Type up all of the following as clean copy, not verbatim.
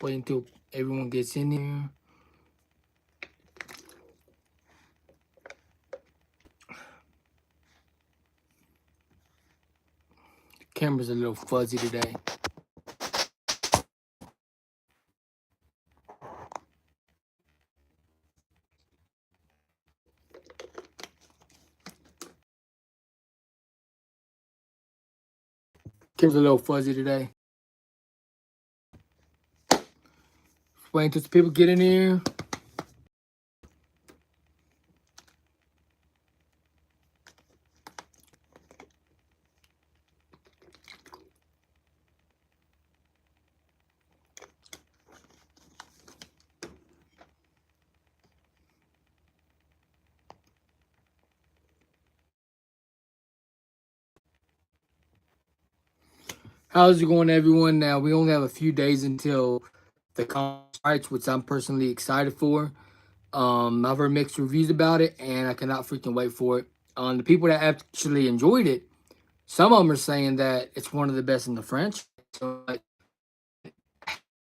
wait until everyone gets in here. The camera's a little fuzzy today. Camera's a little fuzzy today. Wait until some people get in here. How's it going, everyone? Now, we only have a few days until the conference, which I'm personally excited for. I've heard mixed reviews about it, and I cannot freaking wait for it. The people that actually enjoyed it, some of them are saying that it's one of the best in the franchise. So I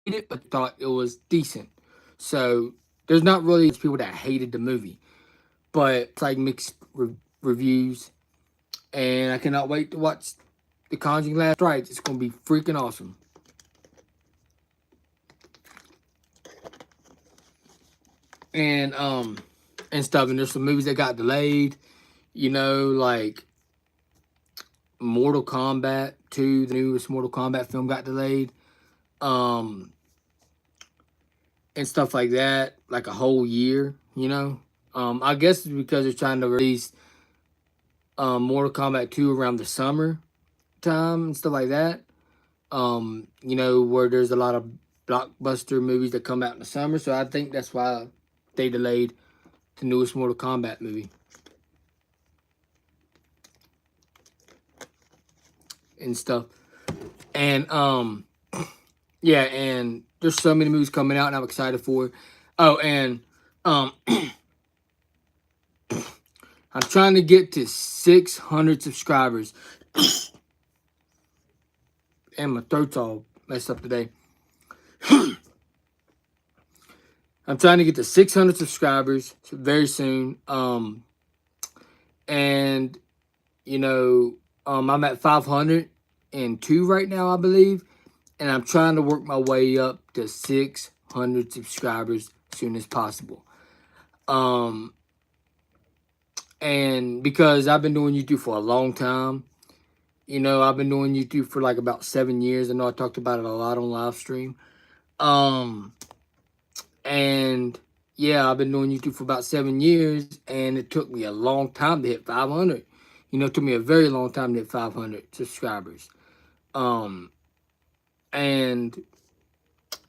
hated it, but thought it was decent. So there's not really people that hated the movie, but it's like mixed reviews, and I cannot wait to watch The Conjuring Last Rites. It's going to be freaking awesome. And stuff. And there's some movies that got delayed, you know, like Mortal Kombat 2, the newest Mortal Kombat film got delayed. And stuff like that, like a whole year, you know. I guess it's because they're trying to release Mortal Kombat 2 around the summer time and stuff like that. You know, where there's a lot of blockbuster movies that come out in the summer. So I think that's why they delayed the newest Mortal Kombat movie. And stuff. And yeah, and there's so many movies coming out and I'm excited for it. Oh, and I'm trying to get to 600 subscribers. And my throat's all messed up today. I'm trying to get to 600 subscribers very soon. And, you know, I'm at 502 right now, I believe. And I'm trying to work my way up to 600 subscribers as soon as possible. And because I've been doing YouTube for a long time, you know, I've been doing YouTube for like about 7 years. I know I talked about it a lot on live stream. And yeah, I've been doing YouTube for about 7 years, and it took me a long time to hit 500. You know, it took me a very long time to hit 500 subscribers. And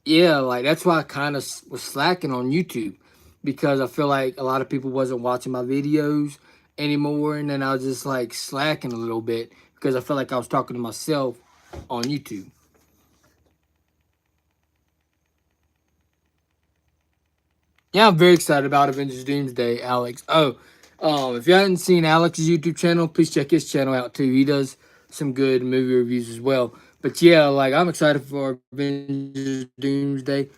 yeah, like that's why I kind of was slacking on YouTube, because I feel like a lot of people wasn't watching my videos anymore, and then I was just like slacking a little bit because I felt like I was talking to myself on YouTube. Yeah, I'm very excited about Avengers Doomsday, Alex. Oh, if you haven't seen Alex's YouTube channel, please check his channel out too. He does some good movie reviews as well. But yeah, like I'm excited for Avengers Doomsday.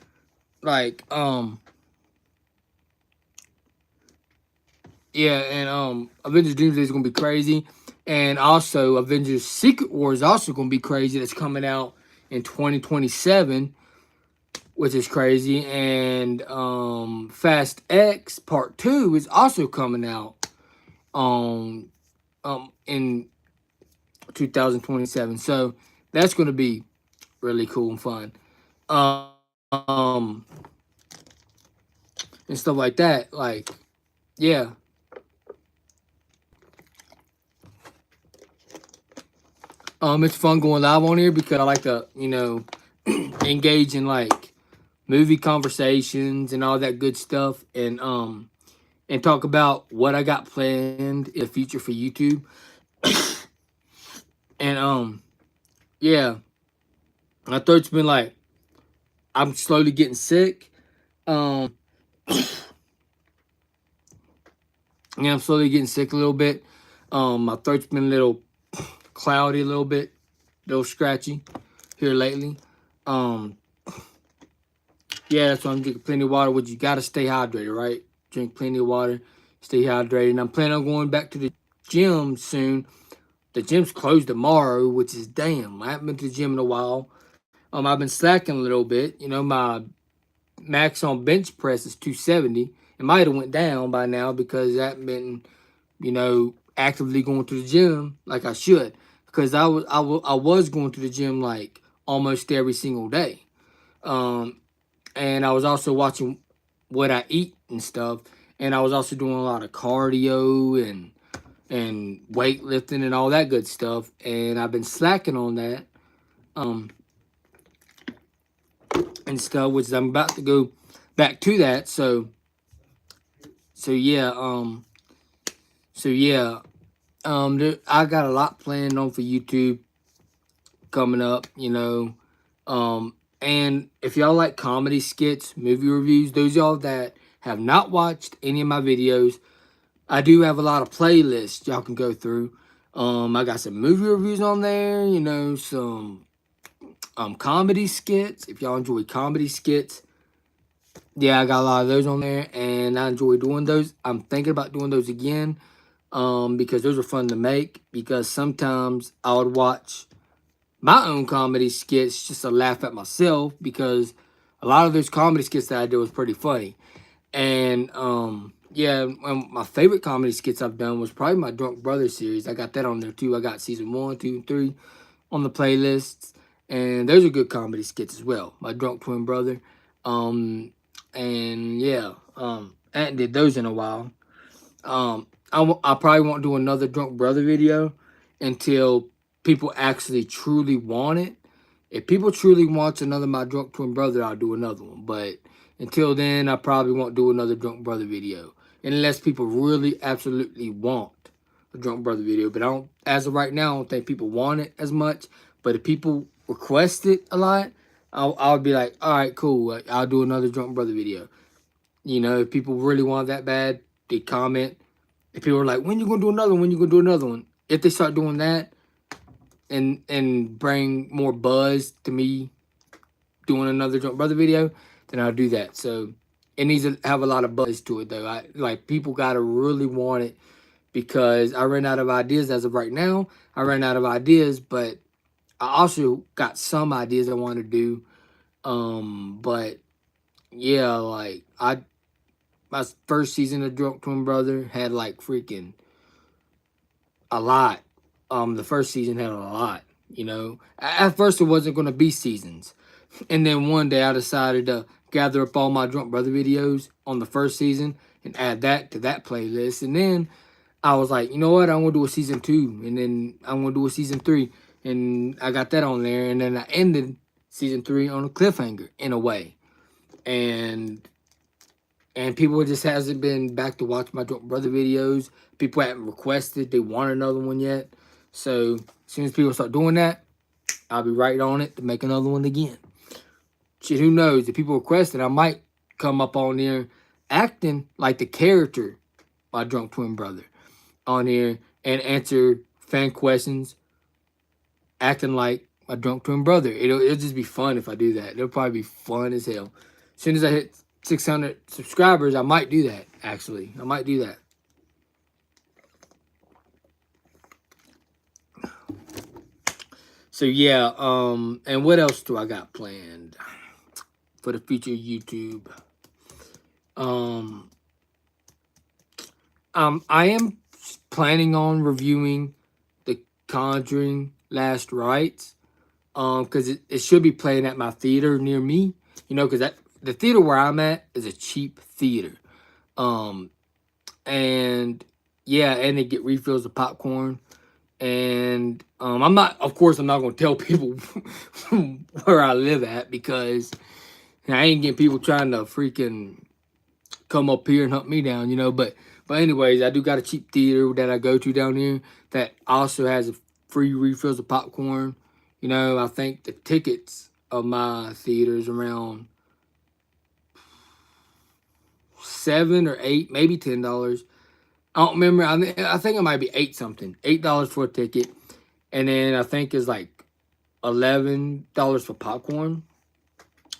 Like, yeah, and Avengers Doomsday is gonna be crazy. And also Avengers Secret War is also gonna be crazy. That's coming out in 2027. Which is crazy. And Fast X Part 2 is also coming out in 2027. So that's going to be really cool and fun. And stuff like that. Like, yeah. It's fun going live on here because I like to, you know, engage in like movie conversations and all that good stuff, and talk about what I got planned in the future for YouTube. And yeah, my throat's been like, I'm slowly getting sick. Yeah, I'm slowly getting sick a little bit. My throat's been a little cloudy, a little bit, a little scratchy here lately. Yeah, that's why I'm drinking plenty of water, which you got to stay hydrated, right? Drink plenty of water, stay hydrated. And I'm planning on going back to the gym soon. The gym's closed tomorrow, which is damn. I haven't been to the gym in a while. I've been slacking a little bit. You know, my max on bench press is 270. It might have went down by now because I haven't been, actively going to the gym like I should. Because I was going to the gym like almost every single day. Um, and I was also watching what I eat and stuff. And I was also doing a lot of cardio and weightlifting and all that good stuff. And I've been slacking on that. Um, and stuff, which I'm about to go back to that. So yeah, I got a lot planned on for YouTube coming up, and if y'all like comedy skits, movie reviews, those y'all that have not watched any of my videos, I do have a lot of playlists y'all can go through. I got some movie reviews on there, some comedy skits. If y'all enjoy comedy skits, yeah, I got a lot of those on there, and I enjoy doing those. I'm thinking about doing those again, because those are fun to make. Because sometimes I would watch my own comedy skits just to laugh at myself, because a lot of those comedy skits that I did was pretty funny. And yeah, my favorite comedy skits I've done was probably my Drunk Brother series. I got that on there too. I got season 1, 2, and 3 on the playlists, and those are good comedy skits as well. My Drunk Twin Brother, and yeah, I hadn't did those in a while. I probably won't do another Drunk Brother video until people actually truly want it. If people truly want another My Drunk Twin Brother, I'll do another one. But until then, I probably won't do another Drunk Brother video. Unless people really absolutely want a Drunk Brother video. But I don't, as of right now, I don't think people want it as much. But if people request it a lot, I'll be like, all right, cool. I'll do another Drunk Brother video. If people really want that bad, they comment. If people are like, when you gonna do another one? When you gonna do another one? If they start doing that and bring more buzz to me doing another Drunk Brother video, then I'll do that. So it needs to have a lot of buzz to it though. People gotta really want it, because I ran out of ideas as of right now. I ran out of ideas, but I also got some ideas I want to do. But yeah, my first season of Drunk Twin Brother had like freaking a lot. The first season had a lot, At first it wasn't going to be seasons. And then one day I decided to gather up all my Drunk Brother videos on the first season and add that to that playlist. And then I was like, you know what? I'm going to do a season 2. And then I'm going to do a season 3. And I got that on there. And then I ended season 3 on a cliffhanger in a way. And people just hasn't been back to watch my Drunk Brother videos. People haven't requested. They want another one yet. So as soon as people start doing that, I'll be right on it to make another one again. Shit, who knows? If people request it, I might come up on there acting like the character, my Drunk Twin Brother, on here and answer fan questions, acting like my Drunk Twin Brother. It'll just be fun if I do that. It'll probably be fun as hell. As soon as I hit 600 subscribers, I might do that, actually. I might do that. So yeah, and what else do I got planned for the future YouTube? I am planning on reviewing The Conjuring Last Rites, because it should be playing at my theater near me, because the theater where I'm at is a cheap theater, and yeah, and they get refills of popcorn. And I'm not going to tell people where I live at, because I ain't getting people trying to freaking come up here and hunt me down, But anyways, I do got a cheap theater that I go to down here that also has free refills of popcorn. I think the tickets of my theater is around $7 or $8, maybe $10. I don't remember. I think it might be $8 something. $8 for a ticket. And then I think it's like $11 for popcorn.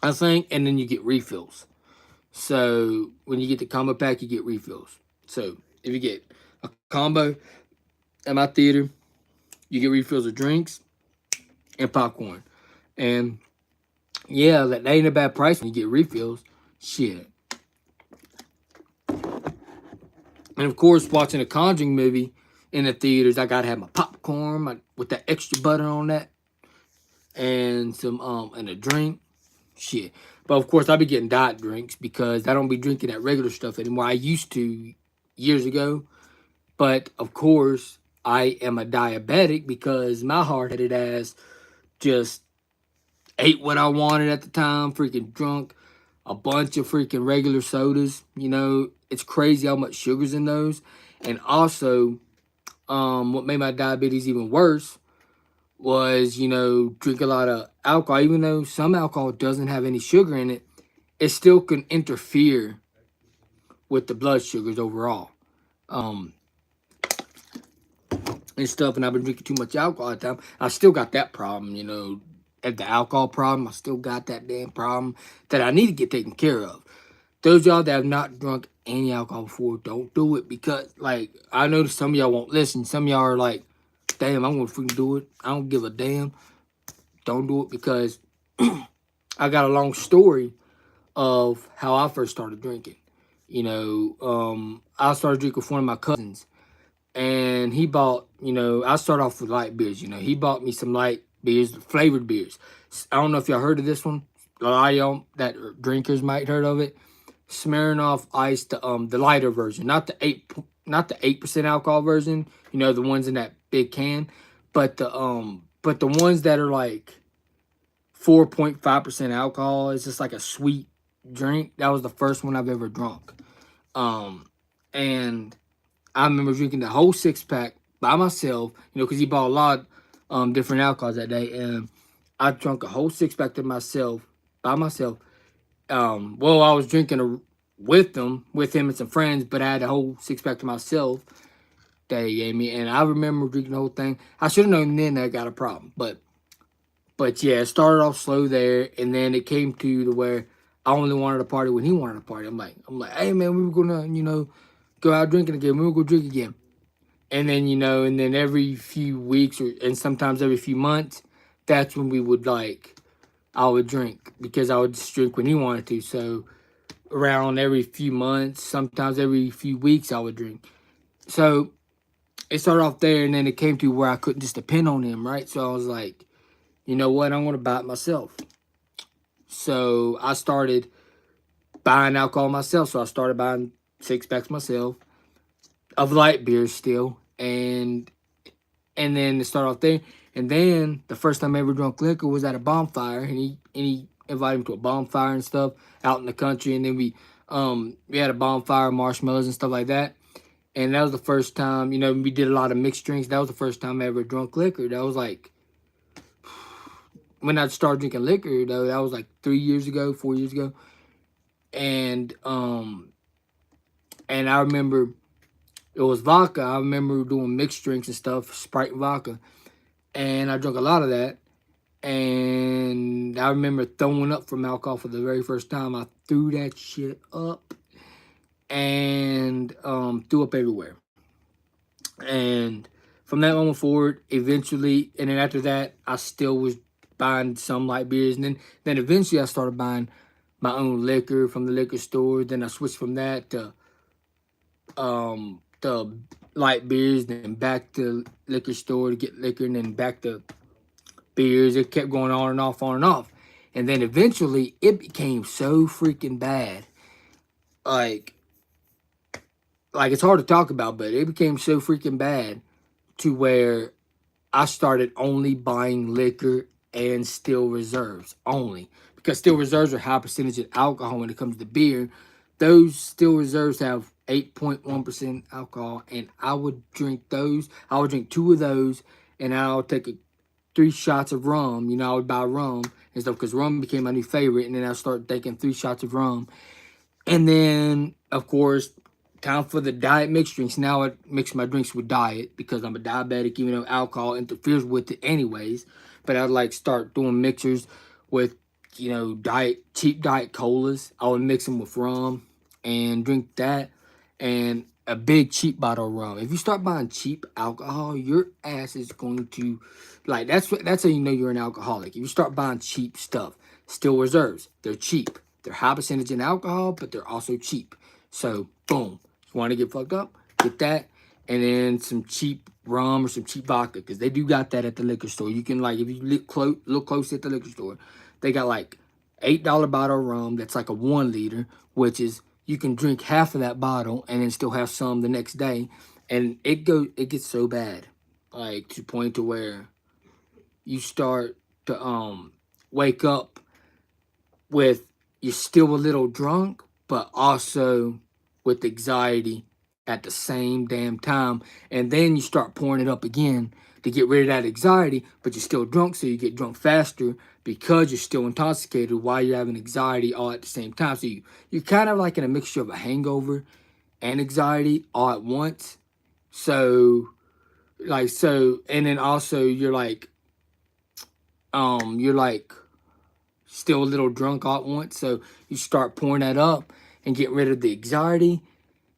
I think, and then you get refills. So when you get the combo pack, you get refills. So if you get a combo at my theater, you get refills of drinks and popcorn. And yeah, that ain't a bad price when you get refills. Shit. And of course, watching a Conjuring movie in the theaters, I gotta have my popcorn with that extra butter on that, and some and a drink. Shit. But of course, I be getting diet drinks because I don't be drinking that regular stuff anymore. I used to years ago, but of course, I am a diabetic because my hard-headed ass just ate what I wanted at the time, freaking drunk a bunch of freaking regular sodas. You know, it's crazy how much sugar's in those. And also, what made my diabetes even worse was, you know, drink a lot of alcohol. Even though some alcohol doesn't have any sugar in it, it still can interfere with the blood sugars overall. Um, and stuff. And I've been drinking too much alcohol at the time. I still got that problem, you know, at the alcohol problem. I still got that damn problem that I need to get taken care of. Those y'all that have not drunk any alcohol before, don't do it because, like, I know some of y'all won't listen. Some of y'all are like, damn, I'm gonna freaking do it. I don't give a damn. Don't do it because I got a long story of how I first started drinking. You know, I started drinking with one of my cousins, and he bought, you know, I started off with light beers. You know, he bought me some light beers, flavored beers. I don't know if y'all heard of this one. A lot of y'all that are drinkers might heard of it. Smirnoff Ice, the lighter version, not the 8% alcohol version. You know, the ones in that big can, but the ones that are like 4.5% alcohol. It's just like a sweet drink. That was the first one I've ever drunk. And I remember drinking the whole 6-pack by myself, you know, because he bought a lot of different alcohols that day. And I drank a whole 6-pack to myself, by myself. Well, I was drinking with him and some friends, but I had a whole 6-pack to myself that he gave me. And I remember drinking the whole thing. I should have known then that I got a problem. But yeah, it started off slow there. And then it came to where I only wanted to party when he wanted to party. I'm like, hey, man, we were going to, you know, go out drinking again. We were going to drink again. And then, you know, and then every few weeks and sometimes every few months, that's when we would I would drink because I would just drink when he wanted to. So around every few months, sometimes every few weeks, I would drink. So it started off there, and then it came to where I couldn't just depend on him, right? So I was like, you know what? I'm going to buy it myself. So I started buying alcohol myself. So I started buying 6-packs myself of light beers still, and then it started off there. And then the first time I ever drank liquor was at a bonfire, and he invited me to a bonfire and stuff out in the country. And then we had a bonfire, marshmallows and stuff like that. And that was the first time, you know, we did a lot of mixed drinks. That was the first time I ever drunk liquor. That was like, when I started drinking liquor, though, that was like 4 years ago. And I remember it was vodka. I remember doing mixed drinks and stuff, Sprite and vodka. And I drank a lot of that. And I remember throwing up from alcohol for the very first time. I threw that shit up and threw up everywhere. And from that moment forward, eventually, and then after that, I still was buying some light beers. And then eventually I started buying my own liquor from the liquor store. Then I switched from that to light beers, then back to liquor store to get liquor, and then back to beers. It kept going on and off, on and off. And then eventually it became so freaking bad. Like it's hard to talk about, but it became so freaking bad to where I started only buying liquor and still reserves only. Because still reserves are high percentage of alcohol when it comes to beer. Those still reserves have 8.1% alcohol, and I would drink those. I would drink 2 of those, and I'll take 3 shots of rum. You know, I would buy rum and stuff because rum became my new favorite, and then I started taking 3 shots of rum. And then, of course, time for the diet mixed drinks. Now I mix my drinks with diet because I'm a diabetic, even though alcohol interferes with it anyways. But I'd start doing mixers with you know, cheap diet colas. I would mix them with rum and drink that, and a big cheap bottle of rum. If you start buying cheap alcohol, your ass is going to, like, that's how you know you're an alcoholic. If you start buying cheap stuff, still reserves, they're cheap. They're high percentage in alcohol, but they're also cheap. So boom, you want to get fucked up, get that, and then some cheap rum or some cheap vodka, because they do got that at the liquor store. You can, like, if you look close at the liquor store, they got like $8 bottle of rum that's like a 1 liter, which is you can drink half of that bottle and then still have some the next day, and it gets so bad, like, to the point to where you start to wake up with, you're still a little drunk, but also with anxiety at the same damn time. And then you start pouring it up again to get rid of that anxiety, but you're still drunk, so you get drunk faster because you're still intoxicated while you're having anxiety all at the same time. So you're kind of like in a mixture of a hangover and anxiety all at once. So, and then also you're like still a little drunk all at once. So you start pouring that up and get rid of the anxiety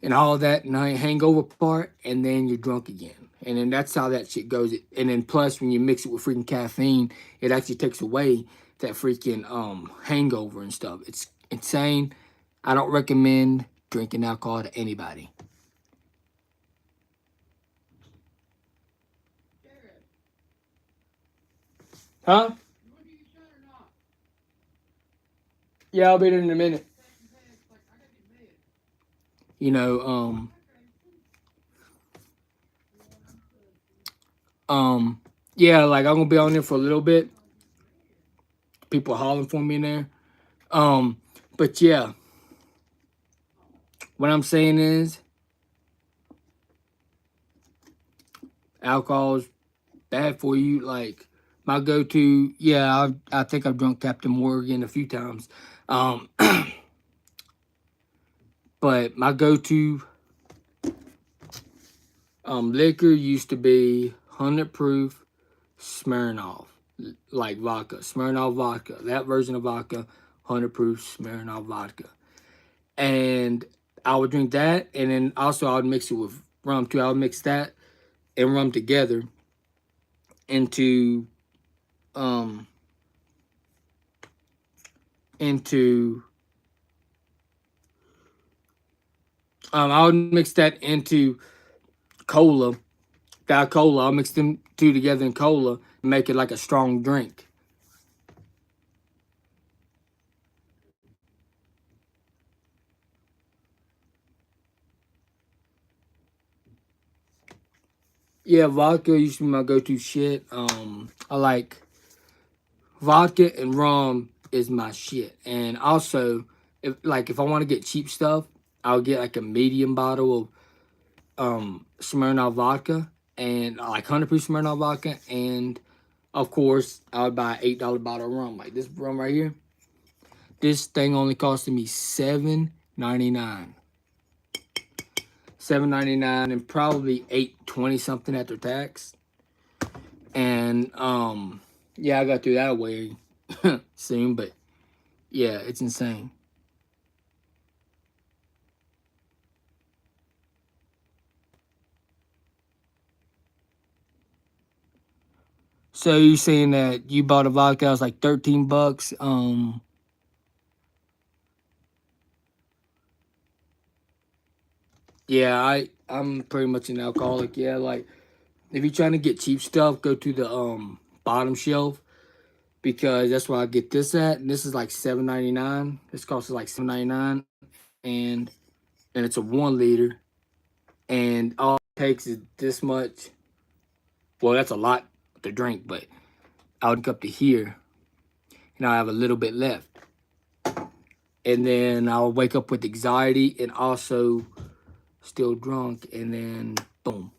and all that night hangover part, and then you're drunk again. And then that's how that shit goes. And then plus, when you mix it with freaking caffeine, it actually takes away that freaking hangover and stuff. It's insane. I don't recommend drinking alcohol to anybody. Huh? Yeah, I'll be there in a minute. You know, yeah, like, I'm gonna be on there for a little bit. People hollering for me in there. But yeah, what I'm saying is, alcohol is bad for you. Like, my go-to, yeah, I think I've drunk Captain Morgan a few times. Um, but my go-to liquor used to be 100 proof Smirnoff, like vodka, Smirnoff vodka, that version of vodka, 100 proof Smirnoff vodka. And I would drink that, and then also I would mix it with rum too. I would mix that and rum together into um into I would mix that into cola, Diet Cola. I'll mix them two together in cola and make it like a strong drink. Yeah, vodka used to be my go-to shit. I like vodka, and rum is my shit. And also, if I want to get cheap stuff, I'll get like a medium bottle of Smirnoff vodka, and like 100 proof Smirnoff vodka, and of course I would buy an $8 bottle of rum, like this rum right here. This thing only costed me $7.99. $7.99 and probably $8.20 something after tax. And yeah, I got through that way soon, but yeah, it's insane. So you saying that you bought a vodka that was like 13 bucks? Yeah, I'm pretty much an alcoholic. Yeah, like, if you're trying to get cheap stuff, go to the bottom shelf, because that's where I get this at. And this is like $7.99. This costs like $7.99, and it's a 1 liter, and all it takes is this much. Well, that's a lot to drink, but I'll drink up to here, and I'll have a little bit left, and then I'll wake up with anxiety and also still drunk, and then boom.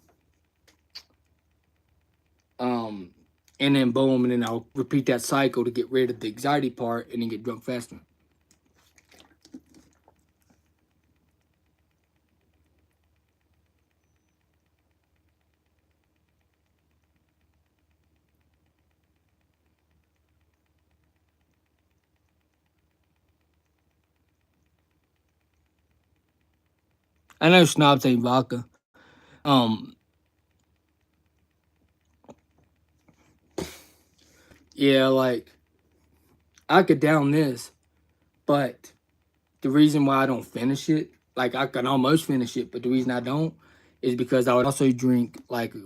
Um, and then boom, and then I'll repeat that cycle to get rid of the anxiety part, and then get drunk faster. I know schnapps ain't vodka. Um, yeah, like I could down this, but the reason why I don't finish it, like I can almost finish it, but the reason I don't is because I would also drink like a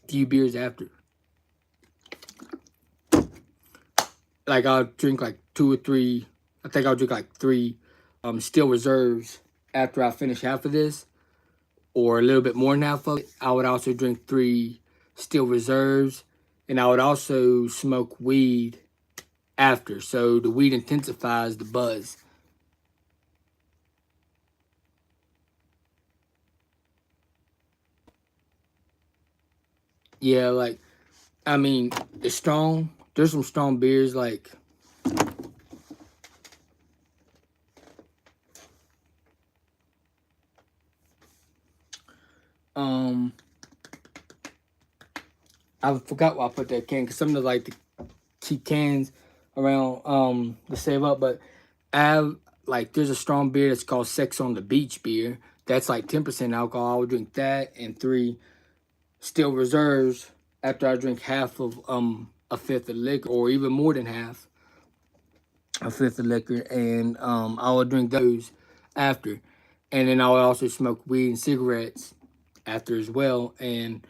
few beers after. Like I'll drink like 2 or 3. I think I'll drink like 3 still reserves after I finish half of this, or a little bit more than half of it. I would also drink 3 still reserves, and I would also smoke weed after. So the weed intensifies the buzz. Yeah, like I mean, it's strong. There's some strong beers like um I forgot why I put that can because some of the like to keep cans around to save up, but I have like there's a strong beer that's called Sex on the Beach beer. That's like 10% alcohol. I would drink that and 3 still reserves after I drink half of a fifth of liquor or even more than half a fifth of liquor, and I would drink those after, and then I would also smoke weed and cigarettes after as well, and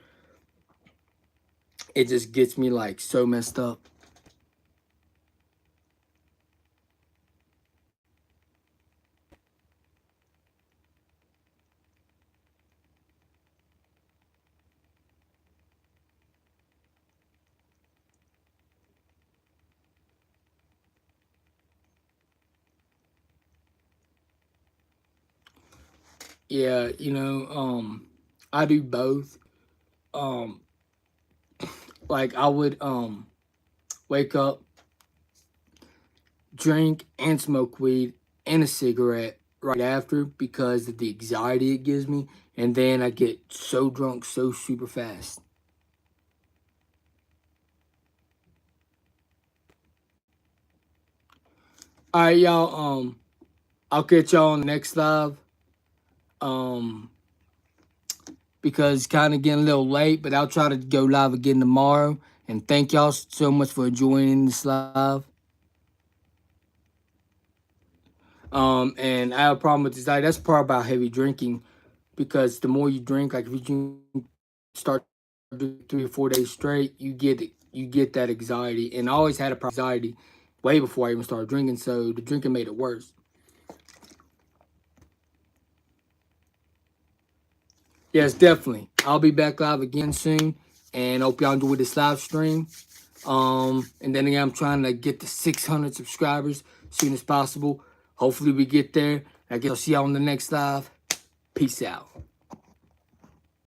it just gets me like so messed up. Yeah, I do both. Um, like I would wake up, drink and smoke weed and a cigarette right after because of the anxiety it gives me, and then I get so drunk so super fast. All right, y'all. I'll catch y'all on the next live. Um, because it's kind of getting a little late, but I'll try to go live again tomorrow. And thank y'all so much for joining this live. And I have a problem with this diet. That's part about heavy drinking because the more you drink, like if you drink, start 3 or 4 days straight, you get that anxiety. And I always had a problem with anxiety way before I even started drinking, so the drinking made it worse. Yes, definitely. I'll be back live again soon, and hope y'all enjoy this live stream. And then again, I'm trying to get to 600 subscribers as soon as possible. Hopefully we get there. I guess I'll see y'all on the next live. Peace out.